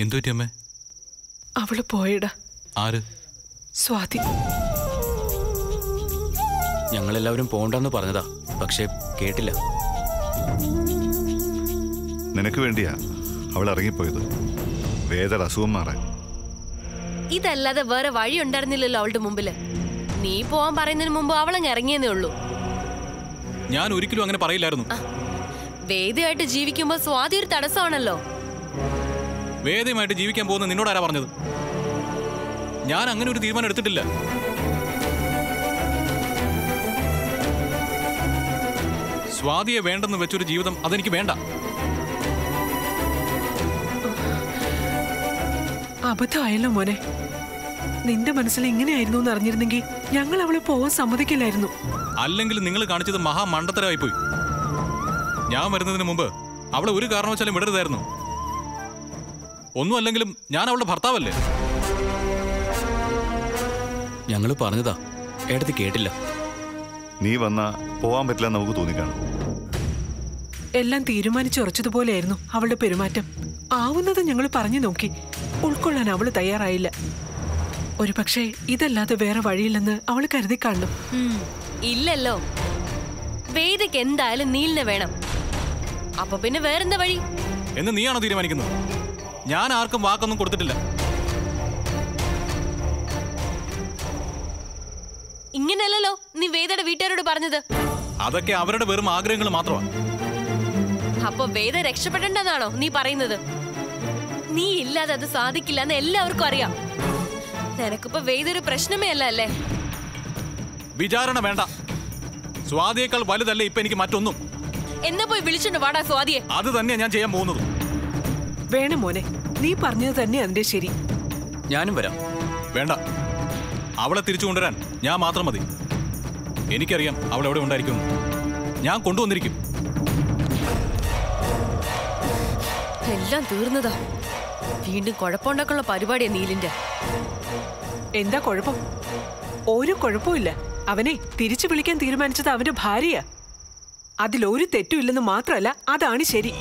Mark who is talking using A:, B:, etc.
A: എന്തു പറ്റി അമ്മേ?
B: അവള് പോയടാ.
A: ആര്?
B: സ്വാതി.
C: ഞങ്ങളെല്ലാവരും പോണ്ടെന്ന് പറഞ്ഞതാ, പക്ഷെ കേട്ടില്ല.
D: നിനക്ക് വേണ്ടിയാ അവൾ ഇറങ്ങിപ്പോയത്, വേദയുടെ അസുഖം മാറാൻ.
E: ഇതല്ലാതെ വേറെ വഴി ഉണ്ടായിരുന്നില്ലല്ലോ അവളുടെ മുമ്പില്. നീ പോവാൻ പറയുന്നതിന് മുമ്പ് അവളങ്ങ് ഇറങ്ങിയെന്നേ ഉള്ളൂ.
A: ഞാൻ ഒരിക്കലും അങ്ങനെ പറയില്ലായിരുന്നു.
E: വേദയായിട്ട് ജീവിക്കുമ്പോ സ്വാതി ഒരു തടസ്സമാണല്ലോ.
A: വേദയുമായിട്ട് ജീവിക്കാൻ പോകുന്ന നിന്നോട് ആരാ പറഞ്ഞത്? ഞാൻ അങ്ങനെ ഒരു തീരുമാനം എടുത്തിട്ടില്ല. സ്വാതിയെ വേണ്ടെന്ന് വെച്ചൊരു ജീവിതം അതെനിക്ക് വേണ്ട.
B: അബദ്ധമായല്ലോ മോനെ. നിന്റെ മനസ്സിൽ ഇങ്ങനെയായിരുന്നു എന്ന് അറിഞ്ഞിരുന്നെങ്കിൽ ഞങ്ങൾ അവളെ പോവാൻ സമ്മതിക്കില്ലായിരുന്നു.
A: അല്ലെങ്കിൽ നിങ്ങൾ കാണിച്ചത് മഹാമണ്ടത്തരമായി പോയി. ഞാൻ വരുന്നതിന് മുമ്പ് അവളെ ഒരു കാരണവശാലും വിടരുതായിരുന്നു. ഒന്നും അല്ലെങ്കിലും ഞാൻ അവളുടെ ഭർത്താവല്ലേ.
C: ഞങ്ങൾ പറഞ്ഞതാ, ഏടത്തി കേട്ടില്ല.
D: നീ വന്നാ പോവാൻ പറ്റില്ല നമുക്ക് തോന്നിക്കാണും.
B: എല്ലാം തീരുമാനിച്ചുറച്ചതുപോലെയായിരുന്നു അവളുടെ പെരുമാറ്റം. ആവുന്നത് ഞങ്ങൾ പറഞ്ഞു നോക്കി, ഉൾക്കൊള്ളാൻ അവള് തയ്യാറായില്ല. ഒരു പക്ഷേ ഇതല്ലാതെ വേറെ വഴിയില്ലെന്ന് അവൾ കരുതി കാണും.
E: ഇല്ലല്ലോ, വേദയ്ക്ക് എന്തായാലും നീലിനെ വേണം. അപ്പൊ പിന്നെ വേറെന്താ വഴി
A: എന്ന് നീയാണോ തീരുമാനിക്കുന്നത്? ഞാൻ ആർക്കും വാക്കൊന്നും കൊടുത്തിട്ടില്ല.
E: ഇങ്ങനെയല്ലല്ലോ നീ വേദയുടെ വീട്ടുകാരോട് പറഞ്ഞത്.
A: അതൊക്കെ അവരുടെ വെറും ആഗ്രഹങ്ങൾ മാത്രമാണ്.
E: അപ്പൊ വേദ രക്ഷപ്പെടേണ്ടെന്നാണോ നീ പറയുന്നത്? നീ ഇല്ലാതെ അത് സാധിക്കില്ല എന്ന് എല്ലാവർക്കും അറിയാം. നിനക്കിപ്പോ വേദ ഒരു പ്രശ്നമേ അല്ല അല്ലേ?
A: വിചാരണ വേണ്ട. സ്വാതിയേക്കാൾ വലുതല്ലേ ഇപ്പൊ എനിക്ക് മറ്റൊന്നും.
E: എന്നാ പോയി വിളിച്ചോണ്ട് വാടാ സ്വാതിയെ.
A: അത് തന്നെയാ ഞാൻ ചെയ്യാൻ പോകുന്നത്.
B: വേണം മോനെ, നീ പറഞ്ഞത് തന്നെ അതിന്റെ ശരി.
C: ഞാനും വരാം.
A: വേണ്ട, അവളെ തിരിച്ചു കൊണ്ടുവരാൻ ഞാൻ മാത്രം മതി. എനിക്കറിയാം അവൾ എവിടെ ഉണ്ടായിരിക്കും. ഞാൻ കൊണ്ടുവന്നിരിക്കും.
E: എല്ലാം തീർന്നതാ. വീണ്ടും കുഴപ്പമുണ്ടാക്കാനുള്ള പരിപാടിയാ നീലിന്റെ.
B: എന്താ കുഴപ്പം? ഒരു കുഴപ്പമില്ല. അവനെ തിരിച്ചു വിളിക്കാൻ തീരുമാനിച്ചത് അവന്റെ ഭാര്യയാ. അതിലൊരു തെറ്റുമില്ലെന്ന് മാത്രമല്ല, അതാണ് ശരി.